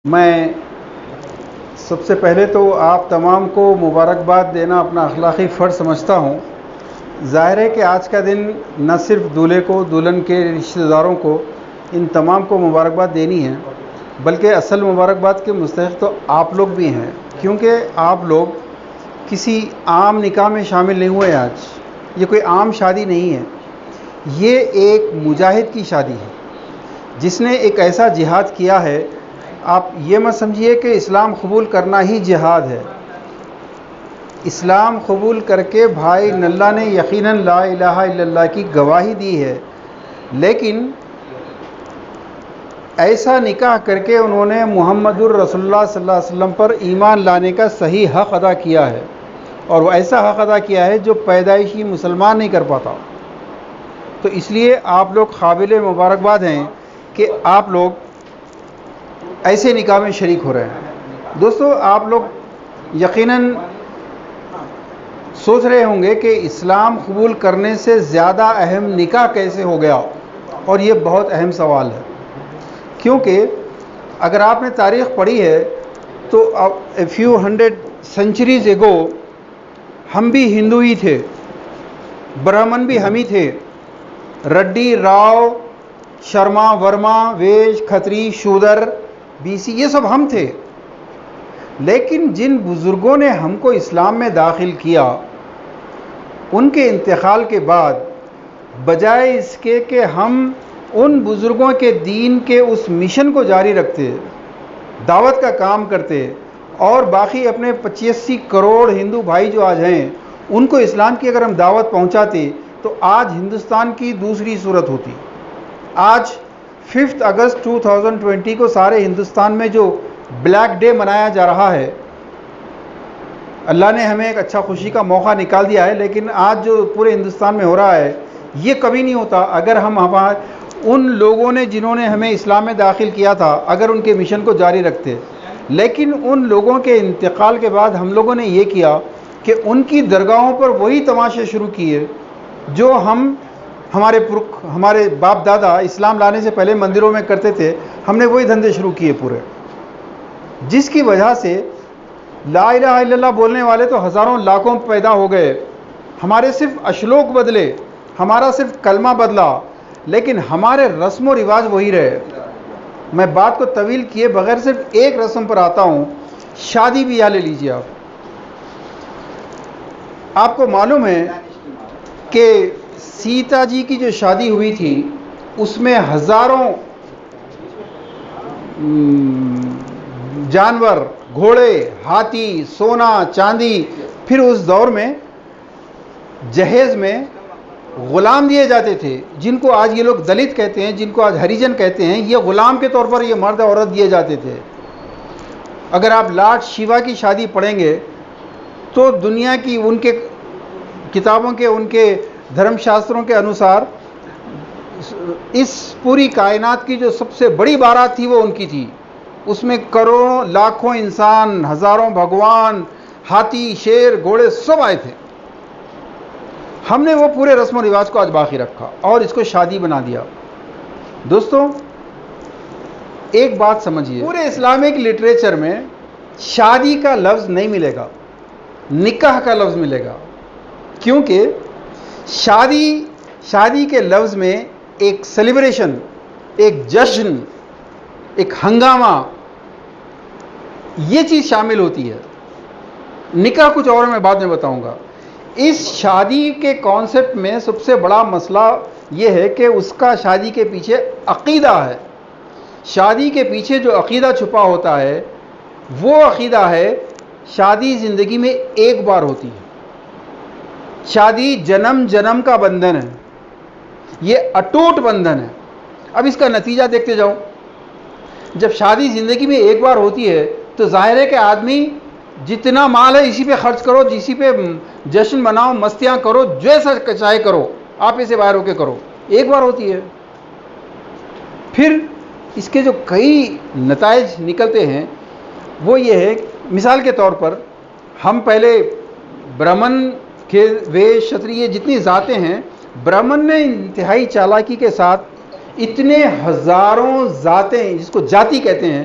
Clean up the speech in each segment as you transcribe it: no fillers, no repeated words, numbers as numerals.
میں سب سے پہلے تو آپ تمام کو مبارکباد دینا اپنا اخلاقی فرض سمجھتا ہوں۔ ظاہر ہے کہ آج کا دن نہ صرف دولہے کو، دلہن کے رشتہ داروں کو، ان تمام کو مبارکباد دینی ہے، بلکہ اصل مبارکباد کے مستحق تو آپ لوگ بھی ہیں، کیونکہ آپ لوگ کسی عام نکاح میں شامل نہیں ہوئے آج۔ یہ کوئی عام شادی نہیں ہے، یہ ایک مجاہد کی شادی ہے جس نے ایک ایسا جہاد کیا ہے۔ آپ یہ مت سمجھیے کہ اسلام قبول کرنا ہی جہاد ہے۔ اسلام قبول کر کے بھائی نلہ نے یقیناً لا الہ الا اللہ کی گواہی دی ہے، لیکن ایسا نکاح کر کے انہوں نے محمد الرسول اللہ صلی اللہ علیہ وسلم پر ایمان لانے کا صحیح حق ادا کیا ہے، اور وہ ایسا حق ادا کیا ہے جو پیدائشی مسلمان نہیں کر پاتا۔ تو اس لیے آپ لوگ قابل مبارکباد ہیں کہ آپ لوگ ایسے نکاح میں شریک ہو رہے ہیں۔ دوستو، آپ لوگ یقیناً سوچ رہے ہوں گے کہ اسلام قبول کرنے سے زیادہ اہم نکاح کیسے ہو گیا، اور یہ بہت اہم سوال ہے، کیونکہ اگر آپ نے تاریخ پڑھی ہے تو a few hundred centuries ago ہم بھی ہندو ہی تھے، برہمن بھی ہم ہی تھے، رڈی، راؤ، شرما، ورما، ویش، کھتری، شودر، بیسی، یہ سب ہم تھے۔ لیکن جن بزرگوں نے ہم کو اسلام میں داخل کیا، ان کے انتقال کے بعد بجائے اس کے کہ ہم ان بزرگوں کے دین کے اس مشن کو جاری رکھتے، دعوت کا کام کرتے، اور باقی اپنے 85 کروڑ ہندو بھائی جو آج ہیں ان کو اسلام کی اگر ہم دعوت پہنچاتے تو آج ہندوستان کی دوسری صورت ہوتی۔ آج 5 اگست 2020 کو سارے ہندوستان میں جو بلیک ڈے منایا جا رہا ہے، اللہ نے ہمیں ایک اچھا خوشی کا موقع نکال دیا ہے، لیکن آج جو پورے ہندوستان میں ہو رہا ہے یہ کبھی نہیں ہوتا اگر ہم ان لوگوں نے جنہوں نے ہمیں اسلام میں داخل کیا تھا اگر ان کے مشن کو جاری رکھتے۔ لیکن ان لوگوں کے انتقال کے بعد ہم لوگوں نے یہ کیا کہ ان کی درگاہوں پر وہی تماشے شروع کیے جو ہمارے باپ دادا اسلام لانے سے پہلے مندروں میں کرتے تھے، ہم نے وہی دھندے شروع کیے پورے، جس کی وجہ سے لا الہ الا اللہ بولنے والے تو ہزاروں لاکھوں پیدا ہو گئے، ہمارے صرف اشلوک بدلے، ہمارا صرف کلمہ بدلا، لیکن ہمارے رسم و رواج وہی رہے۔ میں بات کو طویل کیے بغیر صرف ایک رسم پر آتا ہوں، شادی بھی یہاں لے لیجیے۔ آپ کو معلوم ہے کہ سیتا جی کی جو شادی ہوئی تھی اس میں ہزاروں جانور، گھوڑے، ہاتھی، سونا، چاندی، پھر اس دور میں جہیز میں غلام دیے جاتے تھے، جن کو آج یہ لوگ دلت کہتے ہیں، جن کو آج ہریجن کہتے ہیں، یہ غلام کے طور پر یہ مرد عورت دیے جاتے تھے۔ اگر آپ لارڈ شیوا کی شادی پڑھیں گے تو دنیا کی ان کے کتابوں کے، ان کے دھرم شاستروں کے انوسار اس پوری کائنات کی جو سب سے بڑی بارات تھی وہ ان کی تھی، اس میں کروڑوں لاکھوں انسان، ہزاروں بھگوان، ہاتھی، شیر، گھوڑے سب آئے تھے۔ ہم نے وہ پورے رسم و رواج کو آج باقی رکھا اور اس کو شادی بنا دیا۔ دوستو، ایک بات سمجھیے، پورے اسلامک لٹریچر میں شادی کا لفظ نہیں ملے گا، نکاح کا لفظ ملے گا، کیونکہ شادی کے لفظ میں ایک سیلیبریشن، ایک جشن، ایک ہنگامہ، یہ چیز شامل ہوتی ہے۔ نکاح کچھ اور میں بعد میں بتاؤں گا۔ اس شادی کے کانسیپٹ میں سب سے بڑا مسئلہ یہ ہے کہ اس کا شادی کے پیچھے عقیدہ ہے۔ شادی کے پیچھے جو عقیدہ چھپا ہوتا ہے وہ عقیدہ ہے شادی زندگی میں ایک بار ہوتی ہے، شادی جنم جنم کا بندھن ہے، یہ اٹوٹ بندھن ہے۔ اب اس کا نتیجہ دیکھتے جاؤ، جب شادی زندگی میں ایک بار ہوتی ہے تو ظاہر ہے کہ آدمی جتنا مال ہے اسی پہ خرچ کرو، اسی پہ جشن مناؤ، مستیاں کرو، جیسا چاہے کرو، آپ اسے باہر ہو کے کرو، ایک بار ہوتی ہے۔ پھر اس کے جو کئی نتائج نکلتے ہیں وہ یہ ہے، مثال کے طور پر ہم پہلے برہمن کے ویش، شتریہ، جتنی ذاتیں ہیں، برہمن نے انتہائی چالاکی کے ساتھ اتنے ہزاروں ذاتیں، جس کو جاتی کہتے ہیں،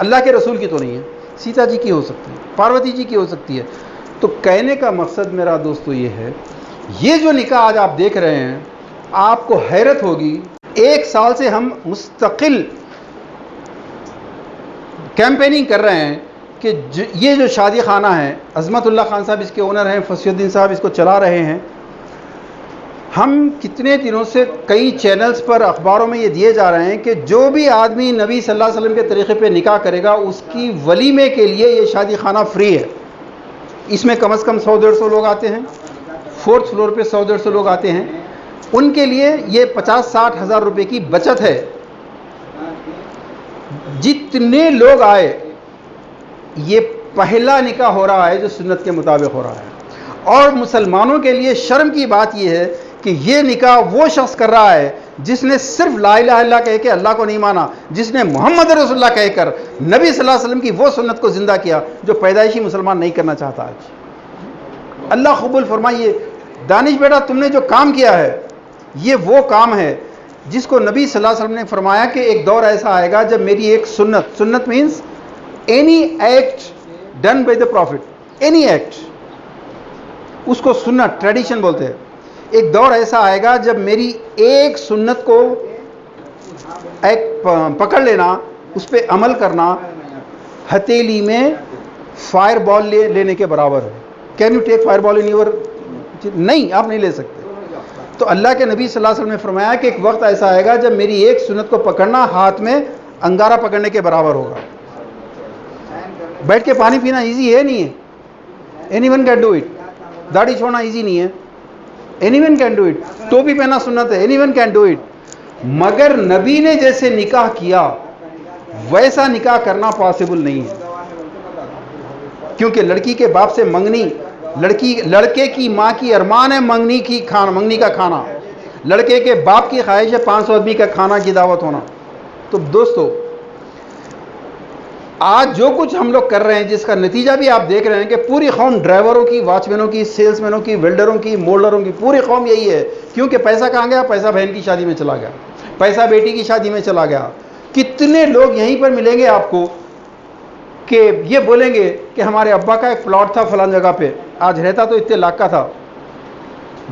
اللہ کے رسول کی تو نہیں ہے، سیتا جی کی ہو سکتی ہے، پاروتی جی کی ہو سکتی ہے۔ تو کہنے کا مقصد میرا دوستو یہ ہے، یہ جو نکاح آج آپ دیکھ رہے ہیں، آپ کو حیرت ہوگی، 1 سال سے ہم مستقل کیمپیننگ کر رہے ہیں کہ یہ جو شادی خانہ ہے، عظمت اللہ خان صاحب اس کے اونر ہیں، فصیح الدین صاحب اس کو چلا رہے ہیں۔ ہم کتنے دنوں سے کئی چینلز پر، اخباروں میں یہ دیے جا رہے ہیں کہ جو بھی آدمی نبی صلی اللہ علیہ وسلم کے طریقے پہ نکاح کرے گا، اس کی ولیمے کے لیے یہ شادی خانہ فری ہے۔ اس میں کم از کم 100-150 لوگ آتے ہیں، 4تھ فلور پہ 100-150 لوگ آتے ہیں، ان کے لیے یہ 50-60 ہزار روپے کی بچت ہے۔ جتنے لوگ آئے، یہ پہلا نکاح ہو رہا ہے جو سنت کے مطابق ہو رہا ہے۔ اور مسلمانوں کے لیے شرم کی بات یہ ہے کہ یہ نکاح وہ شخص کر رہا ہے جس نے صرف لا الہ الا اللہ کہہ کے اللہ کو نہیں مانا، جس نے محمد رسول اللہ کہہ کر نبی صلی اللہ علیہ وسلم کی وہ سنت کو زندہ کیا جو پیدائشی مسلمان نہیں کرنا چاہتا آج۔ اللہ قبول فرمائیے۔ دانش بیٹا، تم نے جو کام کیا ہے، یہ وہ کام ہے جس کو نبی صلی اللہ علیہ وسلم نے فرمایا کہ ایک دور ایسا آئے گا جب میری ایک سنت means any act done by the prophet, any act, اس کو سنت، ٹریڈیشن بولتے ہیں۔ ایک دور ایسا آئے گا جب میری ایک سنت کو ایک پکڑ لینا، اس پہ عمل کرنا، ہتھیلی میں فائر بال لینے کے برابر ہے۔ Can you take fire ball in your? نہیں، آپ نہیں لے سکتے۔ تو اللہ کے نبی صلی اللہ علیہ وسلم نے فرمایا کہ ایک وقت ایسا آئے گا جب میری ایک سنت کو پکڑنا ہاتھ میں انگارہ پکڑنے کے برابر ہوگا۔ بیٹھ کے پانی پینا ایزی ہے نہیں ہے؟ Any one can do it. داڑھی چھوڑنا ایزی نہیں ہے، any one can do it. ٹوپی پہنا سنت ہے، any one can do it. مگر نبی نے جیسے نکاح کیا ویسا نکاح کرنا پاسبل نہیں ہے، کیونکہ لڑکی کے باپ سے منگنی، لڑکے کی ماں کی ارمان ہے منگنی کا کھانا، لڑکے کے باپ کی خواہش ہے 500 آدمی کا کھانا کی دعوت ہونا۔ تو دوستو، آج جو کچھ ہم لوگ کر رہے ہیں، جس کا نتیجہ بھی آپ دیکھ رہے ہیں کہ پوری قوم، ڈرائیوروں کی، واچ مینوں کی، سیلس مینوں کی، ویلڈروں کی، مولڈروں کی، پوری قوم یہی ہے۔ کیونکہ پیسہ کہاں گیا؟ پیسہ بہن کی شادی میں چلا گیا، پیسہ بیٹی کی شادی میں چلا گیا۔ کتنے لوگ یہیں پر ملیں گے آپ کو کہ یہ بولیں گے کہ ہمارے ابا کا ایک پلاٹ تھا فلان جگہ پہ، آج رہتا تو اتنے لاکھ کا تھا،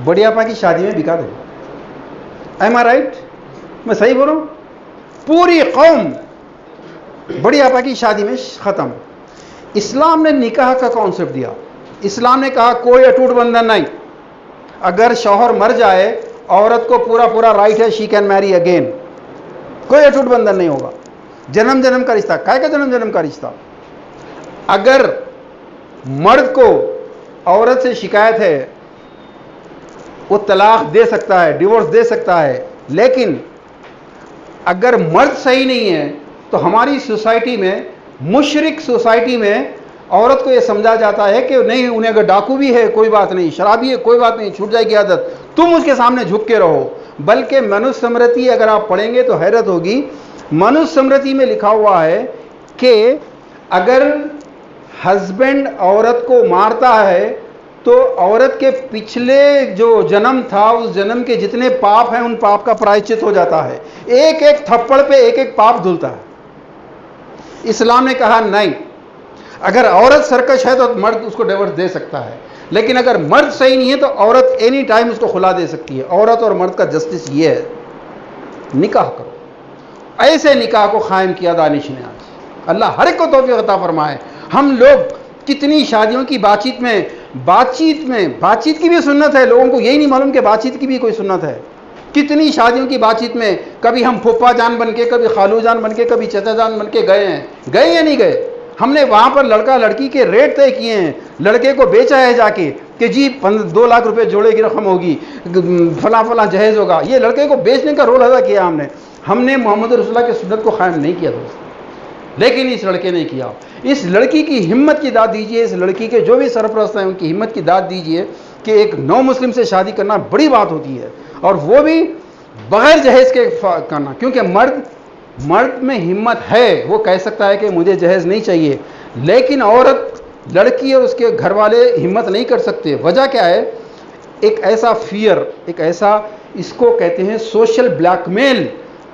بڑی آپا کی شادی میں بکا دے۔ ایم آئی رائٹ؟ میں صحیح بول رہا ہوں؟ پوری قوم بڑی آپا کی شادی میں ختم۔ اسلام نے نکاح کا کانسیپٹ دیا۔ اسلام نے کہا کوئی اٹوٹ بندھن نہیں، اگر شوہر مر جائے عورت کو پورا رائٹ ہے، شی کین میری اگین، کوئی اٹوٹ بندھن نہیں ہوگا۔ جنم کا رشتہ، کائے کا جنم کا رشتہ؟ اگر مرد کو عورت سے شکایت ہے، وہ طلاق دے سکتا ہے، ڈیورس دے سکتا ہے، لیکن اگر مرد صحیح نہیں ہے تو ہماری سوسائٹی میں، مشرک سوسائٹی میں، عورت کو یہ سمجھا جاتا ہے کہ نہیں، انہیں اگر ڈاکو بھی ہے کوئی بات نہیں، شرابی ہے کوئی بات نہیں، چھوٹ جائے گی عادت، تم اس کے سامنے جھک کے رہو۔ بلکہ منوسمرتی اگر آپ پڑھیں گے تو حیرت ہوگی، منوسمرتی میں لکھا ہوا ہے کہ اگر ہسبینڈ عورت کو مارتا ہے تو عورت کے پچھلے جو جنم تھا، اس جنم کے جتنے پاپ ہیں ان پاپ کا پرائچت ہو جاتا ہے۔ ایک ایک تھپڑ پہ ایک ایک پاپ دھلتا ہے۔ اسلام نے کہا نہیں، اگر عورت سرکش ہے تو مرد اس کو ڈیورس دے سکتا ہے، لیکن اگر مرد صحیح نہیں ہے تو عورت اینی ٹائم اس کو خلا دے سکتی ہے۔ عورت اور مرد کا جسٹس یہ ہے، نکاح کرو۔ ایسے نکاح کو قائم کیا دانش نے آج۔ اللہ ہر ایک کو توفیق عطا فرمائے۔ ہم لوگ کتنی شادیوں کی بات چیت کی بھی سنت ہے، لوگوں کو یہی نہیں معلوم کہ بات چیت کی بھی کوئی سنت ہے۔ کتنی شادیوں کی بات چیت میں کبھی ہم پھپھا جان بن کے، کبھی خالو جان بن کے، کبھی چچا جان بن کے گئے یا نہیں گئے؟ ہم نے وہاں پر لڑکا لڑکی کے ریٹ طے کیے ہیں، لڑکے کو بیچا ہے جا کے کہ جی 2 لاکھ روپے جوڑے کی رقم ہوگی، فلاں جہیز ہوگا۔ یہ لڑکے کو بیچنے کا رول ادا کیا ہم نے محمد رسول اللہ کی سنت کو قائم نہیں کیا دوست، لیکن اس لڑکے نے کیا۔ اس لڑکی کی ہمت کی داد دیجئے، اس لڑکی کے جو بھی سرپرست ہیں ان کی ہمت کی داد دیجئے کہ ایک نو مسلم سے شادی کرنا بڑی بات ہوتی ہے، اور وہ بھی بغیر جہیز کے کرنا، کیونکہ مرد میں ہمت ہے، وہ کہہ سکتا ہے کہ مجھے جہیز نہیں چاہیے، لیکن عورت، لڑکی اور اس کے گھر والے ہمت نہیں کر سکتے۔ وجہ کیا ہے؟ ایک ایسا فیئر، ایک ایسا، اس کو کہتے ہیں سوشل بلیک میل،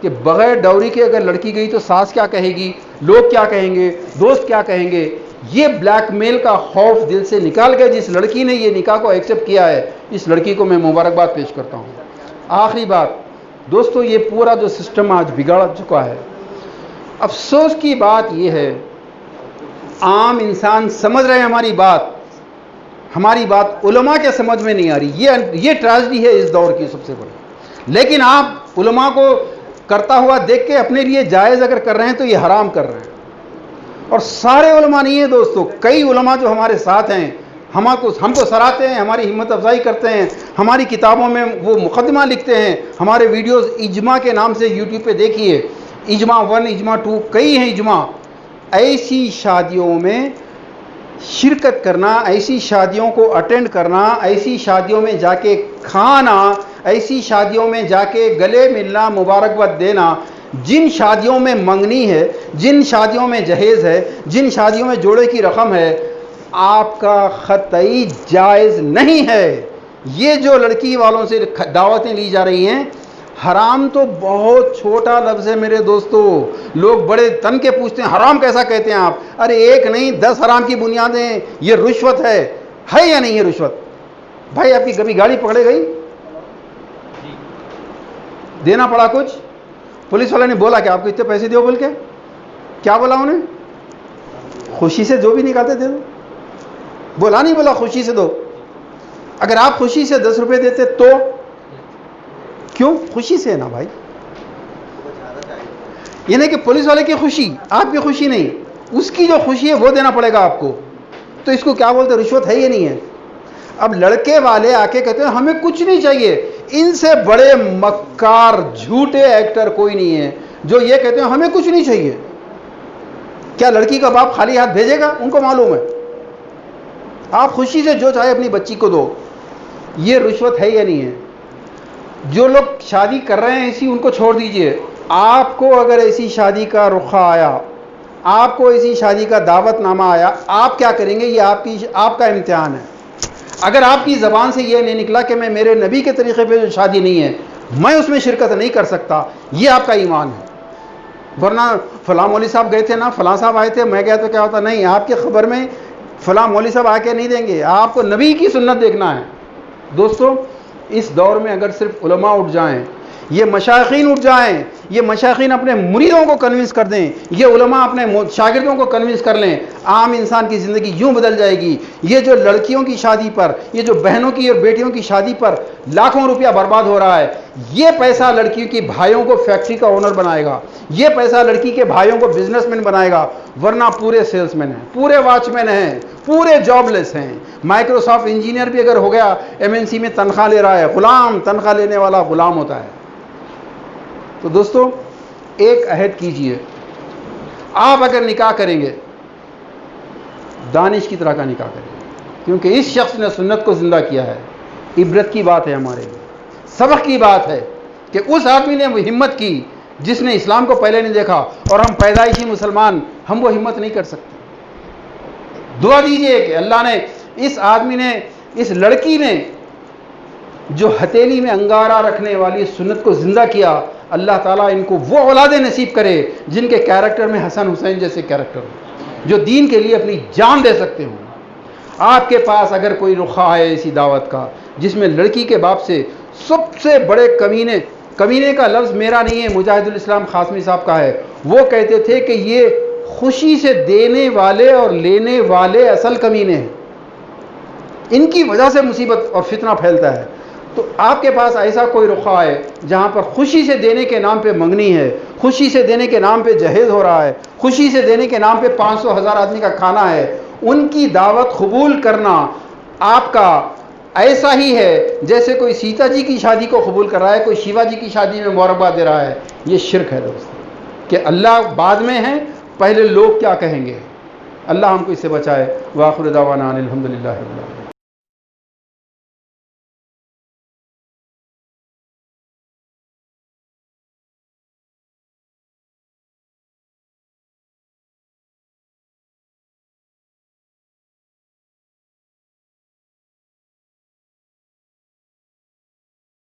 کہ بغیر ڈوری کے اگر لڑکی گئی تو ساس کیا کہے گی، لوگ کیا کہیں گے، دوست کیا کہیں گے. یہ بلیک میل کا خوف دل سے نکال کے جس لڑکی نے یہ نکاح کو ایکسیپٹ کیا ہے، اس لڑکی کو میں مبارکباد پیش کرتا ہوں. آخری بات دوستو، یہ پورا جو سسٹم آج بگڑ چکا ہے، افسوس کی بات یہ ہے عام انسان سمجھ رہے ہیں ہماری بات علماء کے سمجھ میں نہیں آ رہی. یہ ٹریجڈی ہے اس دور کی سب سے بڑی. لیکن آپ علماء کو کرتا ہوا دیکھ کے اپنے لیے جائز اگر کر رہے ہیں تو یہ حرام کر رہے ہیں. اور سارے علماء نہیں ہیں دوستو، کئی علماء جو ہمارے ساتھ ہیں ہم کو سراہتے ہیں، ہماری ہمت افزائی کرتے ہیں، ہماری کتابوں میں وہ مقدمہ لکھتے ہیں. ہمارے ویڈیوز اجماع کے نام سے یوٹیوب پہ دیکھیے، اجماع 1 اجماع 2 کئی ہیں اجماع. ایسی شادیوں میں شرکت کرنا، ایسی شادیوں کو اٹینڈ کرنا، ایسی شادیوں میں جا کے کھانا، ایسی شادیوں میں جا کے گلے ملنا، مبارکباد دینا، جن شادیوں میں منگنی ہے، جن شادیوں میں جہیز ہے، جن شادیوں میں جوڑے کی رقم ہے، آپ کا قطعی جائز نہیں ہے. یہ جو لڑکی والوں سے دعوتیں لی جا رہی ہیں، حرام تو بہت چھوٹا لفظ ہے میرے دوستو. لوگ بڑے تن کے پوچھتے ہیں حرام کیسا کہتے ہیں آپ؟ ارے ایک نہیں 10 حرام کی بنیادیں. یہ رشوت ہے یا نہیں؟ یہ رشوت بھائی آپ کی کبھی گاڑی پکڑے گئی؟ دینا پڑا کچھ؟ پولیس والے نے بولا کہ آپ کو اتنے پیسے دیو بول کے؟ کیا بولا انہیں؟ خوشی سے جو بھی نکالتے دے دو. بولا نہیں بولا خوشی سے دو؟ اگر آپ خوشی سے 10 روپے دیتے تو کیوں؟ خوشی سے نا بھائی. یہ نہیں کہ پولیس والے کی خوشی آپ کی خوشی نہیں، اس کی جو خوشی ہے وہ دینا پڑے گا آپ کو. تو اس کو کیا بولتے؟ رشوت ہے یا نہیں ہے؟ اب لڑکے والے آ کے کہتے ہیں ہمیں کچھ نہیں چاہیے. ان سے بڑے مکار جھوٹے ایکٹر کوئی نہیں ہے جو یہ کہتے ہیں ہمیں کچھ نہیں چاہیے. کیا لڑکی کا باپ خالی ہاتھ بھیجے گا؟ ان کو معلوم ہے آپ خوشی سے جو چاہے اپنی بچی کو دو. یہ رشوت ہے یا نہیں ہے؟ جو لوگ شادی کر رہے ہیں ایسی، ان کو چھوڑ دیجئے. آپ کو اگر ایسی شادی کا رخ آیا، آپ کو ایسی شادی کا دعوت نامہ آیا، آپ کیا کریں گے؟ یہ آپ کا امتحان ہے. اگر آپ کی زبان سے یہ نہیں نکلا کہ میں میرے نبی کے طریقے پہ جو شادی نہیں ہے میں اس میں شرکت نہیں کر سکتا، یہ آپ کا ایمان ہے. ورنہ فلاں مولوی صاحب گئے تھے نا، فلاں صاحب آئے تھے، میں گیا تو کیا ہوتا؟ نہیں، آپ کی خبر میں فلاں مولوی صاحب آ کے نہیں دیں گے، آپ کو نبی کی سنت دیکھنا ہے. دوستو اس دور میں اگر صرف علماء اٹھ جائیں، یہ مشائخین اٹھ جائیں، یہ مشائخین اپنے مریدوں کو کنونس کر دیں، یہ علماء اپنے شاگردوں کو کنونس کر لیں، عام انسان کی زندگی یوں بدل جائے گی. یہ جو لڑکیوں کی شادی پر، یہ جو بہنوں کی اور بیٹیوں کی شادی پر لاکھوں روپیہ برباد ہو رہا ہے، یہ پیسہ لڑکیوں کی بھائیوں کو فیکٹری کا اونر بنائے گا، یہ پیسہ لڑکی کے بھائیوں کو بزنس مین بنائے گا. ورنہ پورے سیلس مین ہیں، پورے واچ مین ہیں، پورے جاب لیس ہیں. مائکروسافٹ انجینئر بھی اگر ہو گیا MNC میں تنخواہ لے رہا ہے، غلام، تنخواہ لینے والا غلام ہوتا ہے. تو دوستو ایک عہد کیجئے، آپ اگر نکاح کریں گے دانش کی طرح کا نکاح کریں گے، کیونکہ اس شخص نے سنت کو زندہ کیا ہے. عبرت کی بات ہے ہمارے لیے، سبق کی بات ہے کہ اس آدمی نے وہ ہمت کی جس نے اسلام کو پہلے نہیں دیکھا، اور ہم پیدائشی مسلمان ہم وہ ہمت نہیں کر سکتے. دعا دیجئے کہ اللہ نے اس آدمی نے، اس لڑکی نے جو ہتھیلی میں انگارہ رکھنے والی سنت کو زندہ کیا، اللہ تعالیٰ ان کو وہ اولادیں نصیب کرے جن کے کیریکٹر میں حسن حسین جیسے کیریکٹر ہوں، جو دین کے لیے اپنی جان دے سکتے ہوں. آپ کے پاس اگر کوئی رخا ہے اسی دعوت کا جس میں لڑکی کے باپ سے سب سے بڑے کمینے کا لفظ میرا نہیں ہے، مجاہد الاسلام قاسمی صاحب کا ہے، وہ کہتے تھے کہ یہ خوشی سے دینے والے اور لینے والے اصل کمینے ہیں، ان کی وجہ سے مصیبت اور فتنہ پھیلتا ہے. تو آپ کے پاس ایسا کوئی رخا ہے جہاں پر خوشی سے دینے کے نام پہ منگنی ہے، خوشی سے دینے کے نام پہ جہیز ہو رہا ہے، خوشی سے دینے کے نام پہ 500,000 آدمی کا کھانا ہے، ان کی دعوت قبول کرنا آپ کا ایسا ہی ہے جیسے کوئی سیتا جی کی شادی کو قبول کر رہا ہے، کوئی شیوا جی کی شادی میں مبارکباد دے رہا ہے. یہ شرک ہے دوست، کہ اللہ بعد میں ہے، پہلے لوگ کیا کہیں گے. اللہ ہم کو اس سے بچائے. وآخر دعوانا ان الحمدللہ رب العالمین.